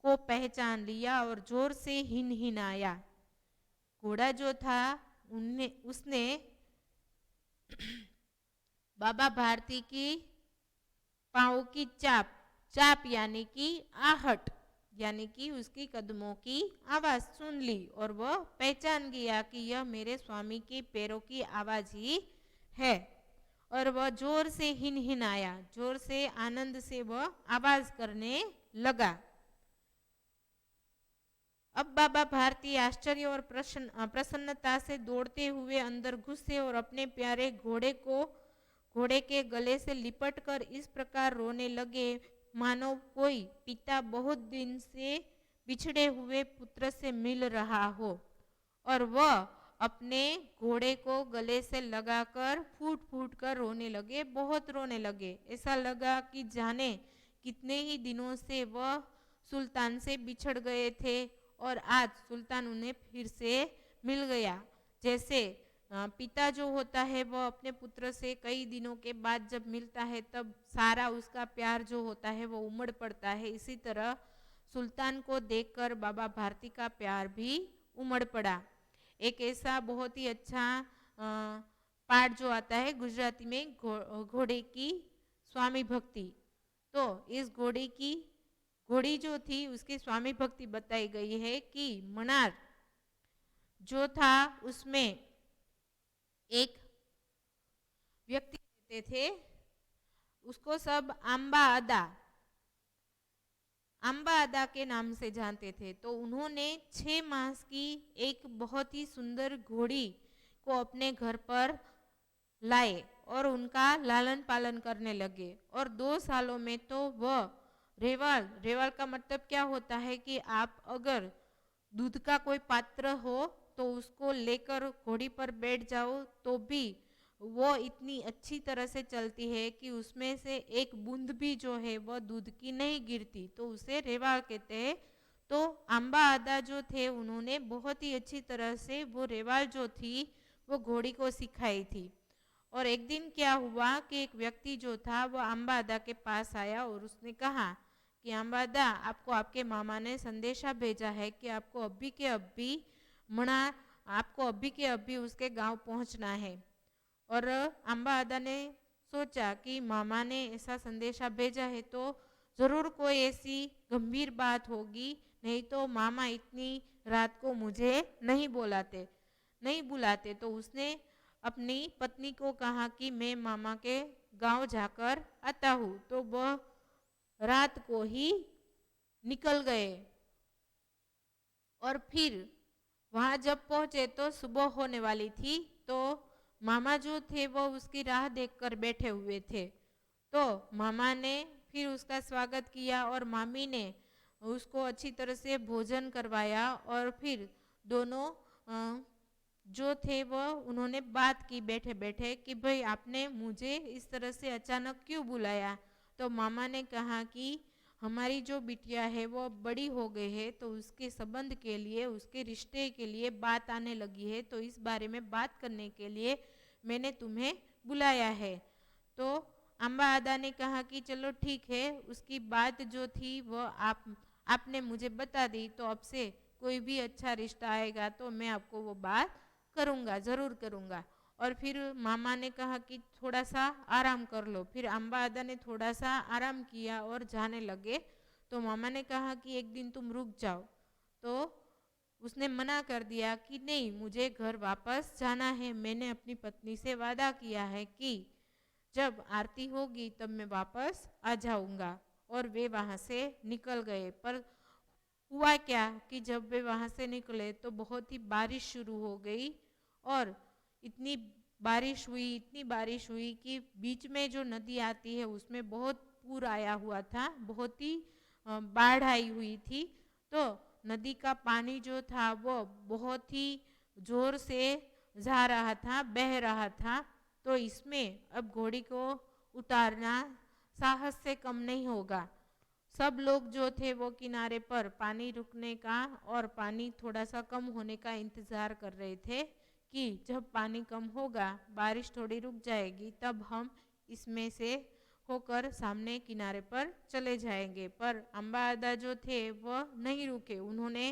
को पहचान लिया और जोर से हिनहिनाया। घोड़ा जो था उसने बाबा भारती की पाँव की चाप यानी कि आहट, यानी कि उसकी कदमों की आवाज सुन ली और वह पहचान गया कि यह मेरे स्वामी के पैरों की आवाज ही है। और वह जोर से हिनहिनाया, जोर से आनंद से वह आवाज करने लगा। अब बाबा भारती आश्चर्य और प्रसन्नता से दौड़ते हुए अंदर घुसे और अपने प्यारे घोड़े के गले से लिपट कर इस प्रकार रोने लगे मानो कोई पिता बहुत दिन से बिछड़े हुए पुत्र से मिल रहा हो। और वह अपने घोड़े को गले से लगाकर फूट फूट कर रोने लगे, बहुत रोने लगे। ऐसा लगा कि जाने कितने ही दिनों से वह सुल्तान से बिछड़ गए थे और आज सुल्तान उन्हें फिर से मिल गया। जैसे पिता जो होता है वह अपने पुत्र से कई दिनों के बाद जब मिलता है तब सारा उसका प्यार जो होता है वो उमड़ पड़ता है, इसी तरह सुल्तान को देखकर बाबा भारती का प्यार भी उमड़ पड़ा। एक ऐसा बहुत ही अच्छा पाठ जो आता है गुजराती में, घोड़े की स्वामी भक्ति। तो इस घोड़ी जो थी उसकी स्वामी भक्ति बताई गई है कि मनार जो था उसमें एक व्यक्ति रहते थे, उसको सब आंबा अदा के नाम से जानते थे। तो उन्होंने 6 मास की एक बहुत ही सुंदर घोड़ी को अपने घर पर लाए और उनका लालन पालन करने लगे। और 2 सालों में तो वह रेवाल का मतलब क्या होता है कि आप अगर दूध का कोई पात्र हो तो उसको लेकर घोड़ी पर बैठ जाओ तो भी वो इतनी अच्छी तरह से चलती है कि उसमें से एक बूंद भी जो है वह दूध की नहीं गिरती, तो उसे रेवाल कहते हैं। तो आंबा आदा जो थे उन्होंने बहुत ही अच्छी तरह से वो रेवाल जो थी वो घोड़ी को सिखाई थी। और एक दिन क्या हुआ कि एक व्यक्ति जो था वो आंबा आदा के पास आया और उसने कहा कि आंबा आदा, आपको आपके मामा ने संदेशा भेजा है कि आपको अभी के अभी उसके गांव पहुंचना है। और आंबा आदा ने सोचा कि मामा ने ऐसा संदेशा भेजा है तो जरूर कोई ऐसी गंभीर बात होगी, नहीं तो मामा इतनी रात को मुझे नहीं बुलाते। तो उसने अपनी पत्नी को कहा कि मैं मामा के गांव जाकर आता हूँ। तो वह रात को ही निकल गए और फिर वहां जब पहुंचे तो सुबह होने वाली थी। तो मामा जो थे वो उसकी राह देखकर बैठे हुए थे। तो मामा ने फिर उसका स्वागत किया और मामी ने उसको अच्छी तरह से भोजन करवाया और फिर दोनों जो थे वह उन्होंने बात की बैठे बैठे कि भाई आपने मुझे इस तरह से अचानक क्यों बुलाया। तो मामा ने कहा कि हमारी जो बिटिया है वो बड़ी हो गई है, तो उसके संबंध के लिए, उसके रिश्ते के लिए बात आने लगी है, तो इस बारे में बात करने के लिए मैंने तुम्हें बुलाया है। तो अम्बा आदा ने कहा कि चलो ठीक है, उसकी बात जो थी वो आपने मुझे बता दी, तो अब से कोई भी अच्छा रिश्ता आएगा तो मैं आपको वो बात करूँगा, ज़रूर करूँगा। और फिर मामा ने कहा कि थोड़ा सा आराम कर लो। फिर अम्बा आदा ने थोड़ा सा आराम किया और जाने लगे। तो मामा ने कहा कि एक दिन तुम रुक जाओ। तो उसने मना कर दिया कि नहीं, मुझे घर वापस जाना है, मैंने अपनी पत्नी से वादा किया है कि जब आरती होगी तब मैं वापस आ जाऊंगा। और वे वहाँ से निकल गए। पर हुआ क्या कि जब वे वहाँ से निकले तो बहुत ही बारिश शुरू हो गई। और इतनी इतनी बारिश हुई कि बीच में जो नदी आती है उसमें बहुत पूर आया हुआ था, बहुत ही बाढ़ आई हुई थी। तो नदी का पानी जो था वो बहुत ही जोर से जा रहा था, बह रहा था। तो इसमें अब घोड़ी को उतारना साहस से कम नहीं होगा। सब लोग जो थे वो किनारे पर पानी रुकने का और पानी थोड़ा सा कम होने का इंतज़ार कर रहे थे कि जब पानी कम होगा, बारिश थोड़ी रुक जाएगी, तब हम इसमें से होकर सामने किनारे पर चले जाएंगे। पर अम्बा आदा जो थे वह नहीं रुके। उन्होंने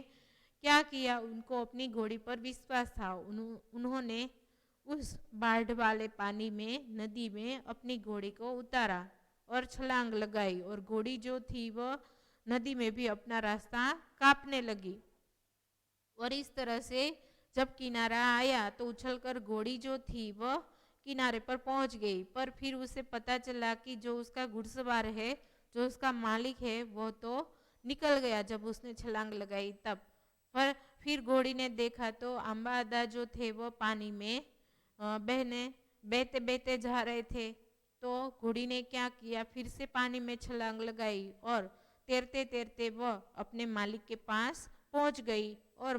क्या किया, उनको अपनी घोड़ी पर विश्वास था। उन्होंने उस बाढ़ वाले पानी में, नदी में अपनी घोड़ी को उतारा और छलांग लगाई, और घोड़ी जो थी वह नदी में भी अपना रास्ता काटने लगी। और इस तरह से जब किनारा आया तो उछलकर घोड़ी जो थी वह किनारे पर पहुंच गई। पर फिर उसे पता चला कि जो उसका घुड़सवार है, जो उसका मालिक है, वो तो निकल गया जब उसने छलांग लगाई तब। पर फिर घोड़ी ने देखा तो अम्बा आदा जो थे वो पानी में बहते बहते जा रहे थे। तो घोड़ी ने क्या किया, फिर से पानी में छलांग लगाई और तैरते तैरते वह अपने मालिक के पास पहुंच गई। और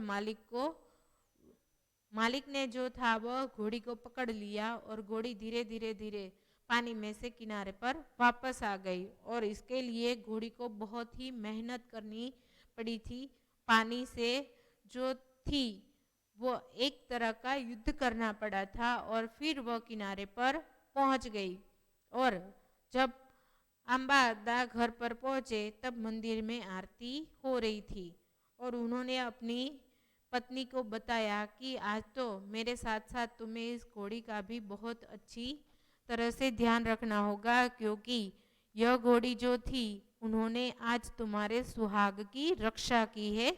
मालिक ने जो था वह घोड़ी को पकड़ लिया और घोड़ी धीरे धीरे धीरे पानी में से किनारे पर वापस आ गई। और इसके लिए घोड़ी को बहुत ही मेहनत करनी पड़ी थी। पानी से जो थी वो एक तरह का युद्ध करना पड़ा था और फिर वह किनारे पर पहुंच गई। और जब अम्बा आदा घर पर पहुंचे तब मंदिर में आरती हो रही थी। और उन्होंने अपनी पत्नी को बताया कि आज तो मेरे साथ साथ तुम्हें इस घोड़ी का भी बहुत अच्छी तरह से ध्यान रखना होगा, क्योंकि यह घोड़ी जो थी उन्होंने आज तुम्हारे सुहाग की रक्षा की है,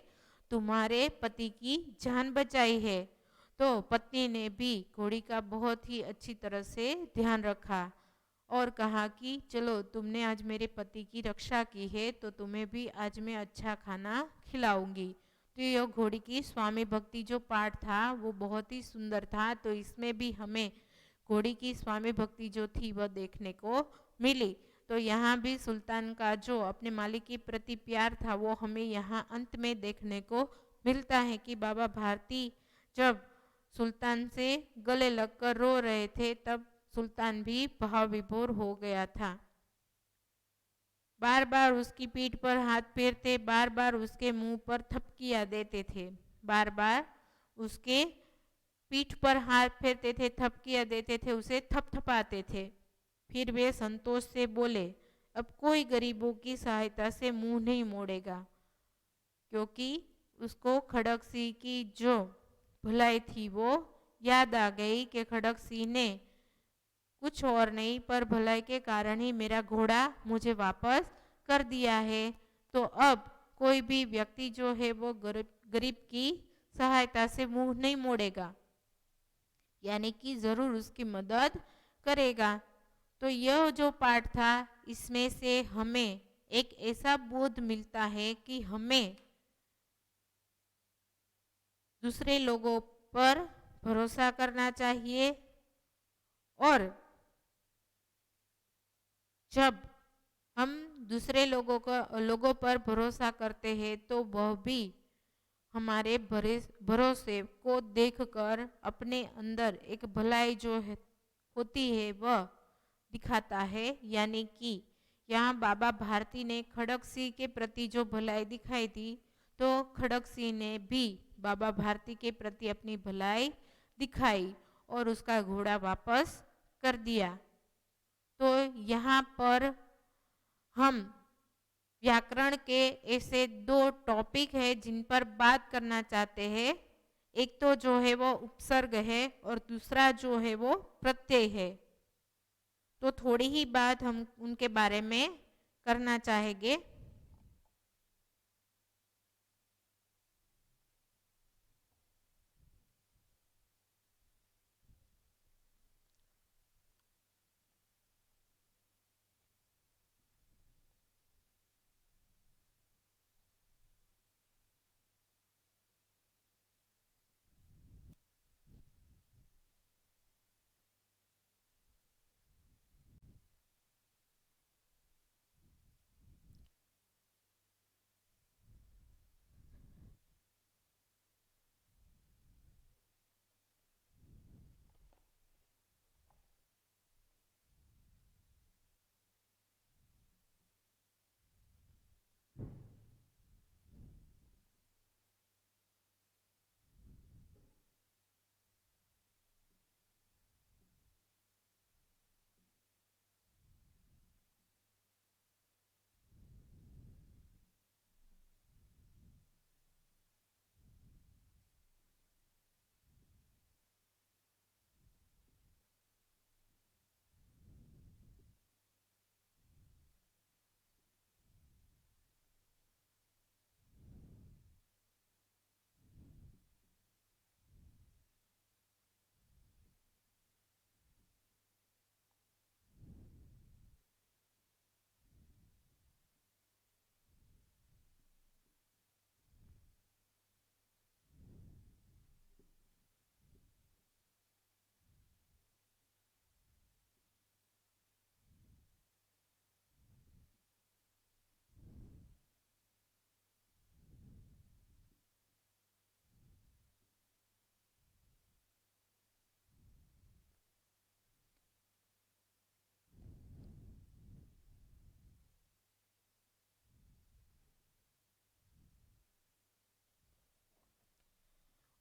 तुम्हारे पति की जान बचाई है। तो पत्नी ने भी घोड़ी का बहुत ही अच्छी तरह से ध्यान रखा और कहा कि चलो, तुमने आज मेरे पति की रक्षा की है तो तुम्हें भी आज मैं अच्छा खाना खिलाऊंगी। तो यह घोड़ी की स्वामी भक्ति जो पाठ था वो बहुत ही सुंदर था। तो इसमें भी हमें घोड़ी की स्वामी भक्ति जो थी वह देखने को मिली। तो यहाँ भी सुल्तान का जो अपने मालिक के प्रति प्यार था वो हमें यहाँ अंत में देखने को मिलता है कि बाबा भारती जब सुल्तान से गले लगकर रो रहे थे तब सुल्तान भी भाव विभोर हो गया था। बार बार उसकी पीठ पर हाथ फेरते, बार बार उसके मुंह पर थपकियां देते थे, बार बार उसके पीठ पर हाथ फेरते थे, थपकियां देते थे, उसे थपथपाते थे। फिर वे संतोष से बोले, अब कोई गरीबों की सहायता से मुंह नहीं मोड़ेगा, क्योंकि उसको खड़क सिंह की जो भलाई थी वो याद आ गई कि खड़क सिंह ने कुछ और नहीं पर भलाई के कारण ही मेरा घोड़ा मुझे वापस कर दिया है। तो अब कोई भी व्यक्ति जो है वो गरीब की सहायता से मुंह नहीं मोड़ेगा, यानी कि जरूर उसकी मदद करेगा। तो यह जो पाठ था इसमें से हमें एक ऐसा बोध मिलता है कि हमें दूसरे लोगों पर भरोसा करना चाहिए। और जब हम दूसरे लोगों पर भरोसा करते हैं तो वह भी हमारे भरोसे को देखकर अपने अंदर एक भलाई जो है होती है वह दिखाता है। यानी कि यहाँ बाबा भारती ने खड़क सिंह के प्रति जो भलाई दिखाई थी, तो खड़क सिंह ने भी बाबा भारती के प्रति अपनी भलाई दिखाई और उसका घोड़ा वापस कर दिया। तो यहाँ पर हम व्याकरण के ऐसे दो टॉपिक है जिन पर बात करना चाहते हैं। एक तो जो है वो उपसर्ग है और दूसरा जो है वो प्रत्यय है। तो थोड़ी ही बात हम उनके बारे में करना चाहेंगे।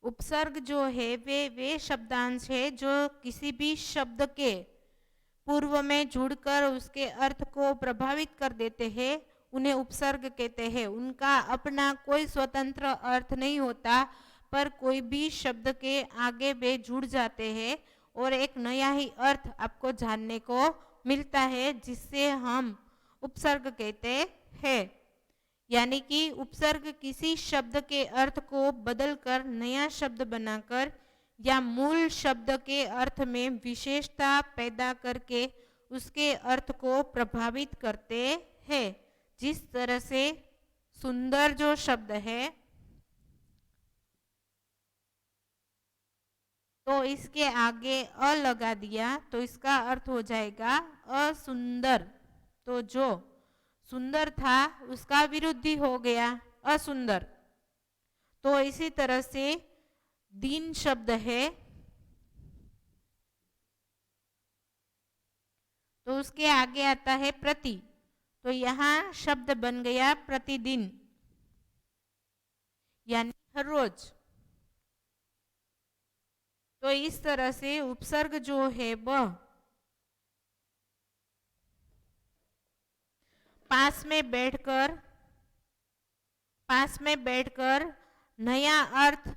उपसर्ग जो है वे शब्दांश है जो किसी भी शब्द के पूर्व में जुड़कर उसके अर्थ को प्रभावित कर देते हैं। उन्हें उपसर्ग कहते हैं। उनका अपना कोई स्वतंत्र अर्थ नहीं होता, पर कोई भी शब्द के आगे वे जुड़ जाते हैं और एक नया ही अर्थ आपको जानने को मिलता है, जिससे हम उपसर्ग कहते हैं। यानी कि उपसर्ग किसी शब्द के अर्थ को बदलकर नया शब्द बनाकर या मूल शब्द के अर्थ में विशेषता पैदा करके उसके अर्थ को प्रभावित करते हैं। जिस तरह से सुंदर जो शब्द है, तो इसके आगे अ लगा दिया तो इसका अर्थ हो जाएगा असुंदर। तो जो सुंदर था उसका विरुद्धी हो गया असुंदर। तो इसी तरह से दीन शब्द है, तो उसके आगे आता है प्रति, तो यहाँ शब्द बन गया प्रतिदिन, यानी हर रोज। तो इस तरह से उपसर्ग जो है वह पास में बैठकर नया अर्थ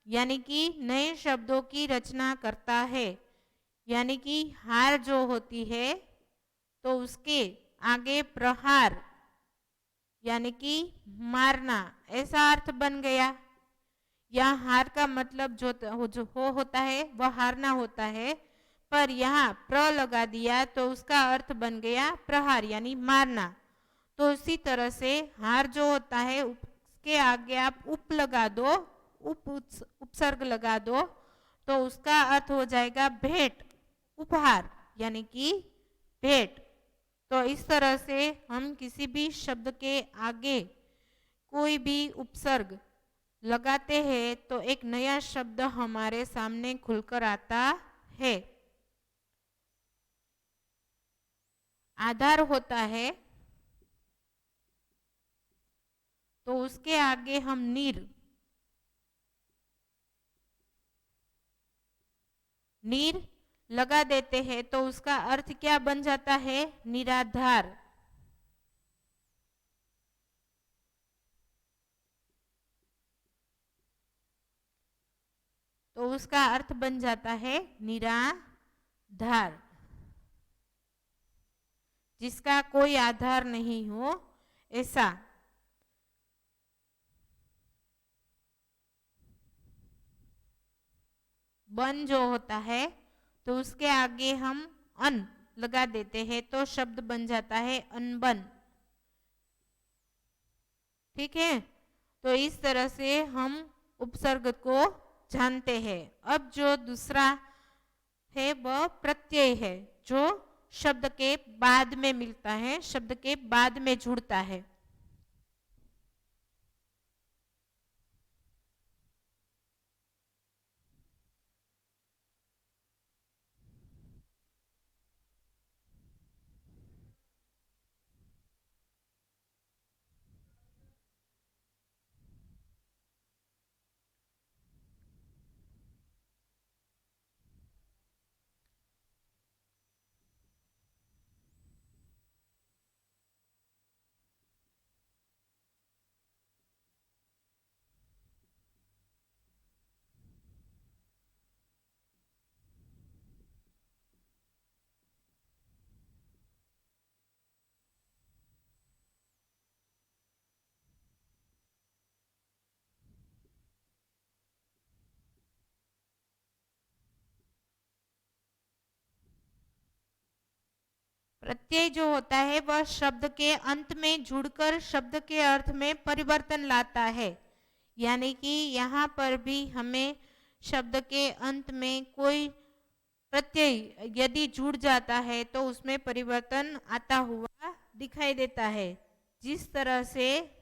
यानी कि नए शब्दों की रचना करता है। यानी कि हार जो होती है तो उसके आगे प्रहार यानी कि मारना, ऐसा अर्थ बन गया। यहाँ हार का मतलब जो होता है वह हारना होता है, पर यहाँ प्र लगा दिया तो उसका अर्थ बन गया प्रहार यानी मारना। तो इसी तरह से हार जो होता है उसके आगे आप उप लगा दो, उपसर्ग लगा दो, तो उसका अर्थ हो जाएगा भेंट, उपहार यानी कि भेंट। तो इस तरह से हम किसी भी शब्द के आगे कोई भी उपसर्ग लगाते हैं तो एक नया शब्द हमारे सामने खुलकर आता है। आधार होता है तो उसके आगे हम नीर लगा देते हैं तो उसका अर्थ क्या बन जाता है? निराधार। तो उसका अर्थ बन जाता है निराधार, जिसका कोई आधार नहीं हो ऐसा। बन जो होता है तो उसके आगे हम अन लगा देते हैं तो शब्द बन जाता है अनबन। ठीक है, तो इस तरह से हम उपसर्ग को जानते हैं। अब जो दूसरा है वह प्रत्यय है, जो शब्द के बाद में मिलता है, शब्द के बाद में जुड़ता है। प्रत्यय जो होता है वह शब्द के अंत में जुड़कर शब्द के अर्थ में परिवर्तन लाता है। यानी कि यहाँ पर भी हमें शब्द के अंत में कोई प्रत्यय यदि जुड़ जाता है तो उसमें परिवर्तन आता हुआ दिखाई देता है। जिस तरह से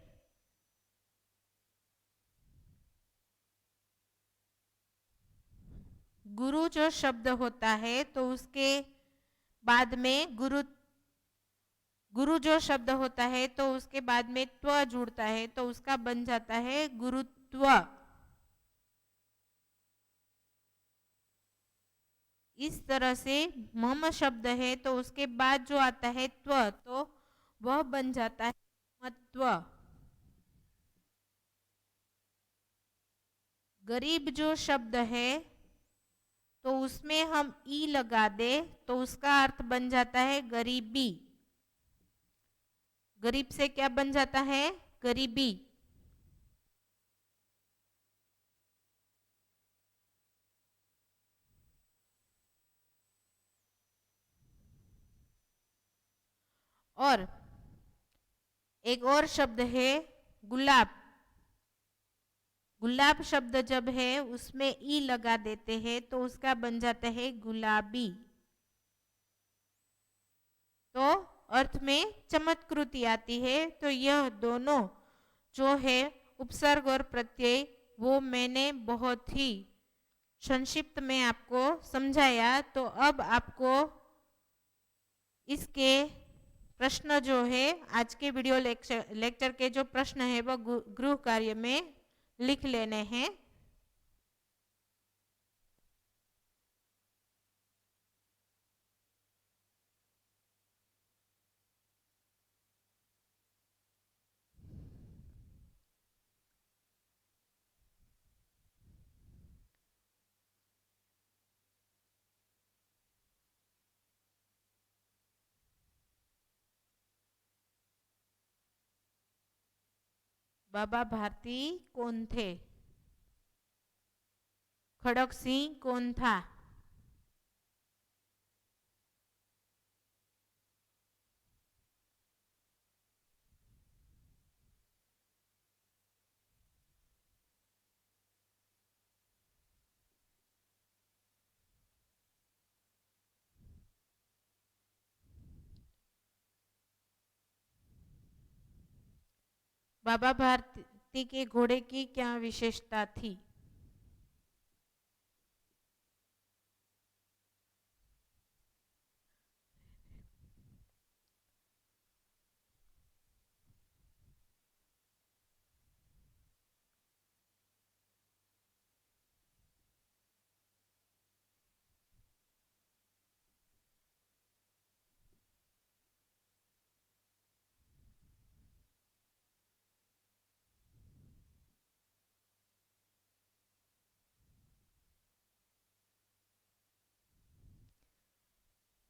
गुरु जो शब्द होता है तो उसके बाद में गुरु जो शब्द होता है तो उसके बाद में त्व जुड़ता है तो उसका बन जाता है गुरुत्व। इस तरह से मम शब्द है तो उसके बाद जो आता है त्व तो वह बन जाता है मत्व। गरीब जो शब्द है तो उसमें हम ई लगा दे तो उसका अर्थ बन जाता है गरीबी। गरीब से क्या बन जाता है? गरीबी। और एक और शब्द है गुलाब। गुलाब शब्द जब है उसमें ई लगा देते हैं तो उसका बन जाता है गुलाबी। तो अर्थ में चमत्कृति आती है। तो यह दोनों जो है उपसर्ग और प्रत्यय वो मैंने बहुत ही संक्षिप्त में आपको समझाया। तो अब आपको इसके प्रश्न जो है आज के वीडियो लेक्चर के जो प्रश्न है वो गृह कार्य में लिख लेने हैं। बाबा भारती कौन थे? खड़क सिंह कौन था? बाबा भारती भारती के घोड़े की क्या विशेषता थी?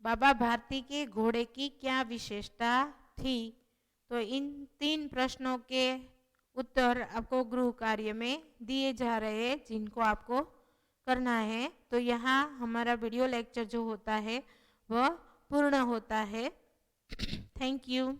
बाबा भारती के घोड़े की क्या विशेषता थी? तो इन 3 प्रश्नों के उत्तर आपको गृह कार्य में दिए जा रहे हैं, जिनको आपको करना है। तो यहाँ हमारा वीडियो लेक्चर जो होता है वह पूर्ण होता है। Thank you.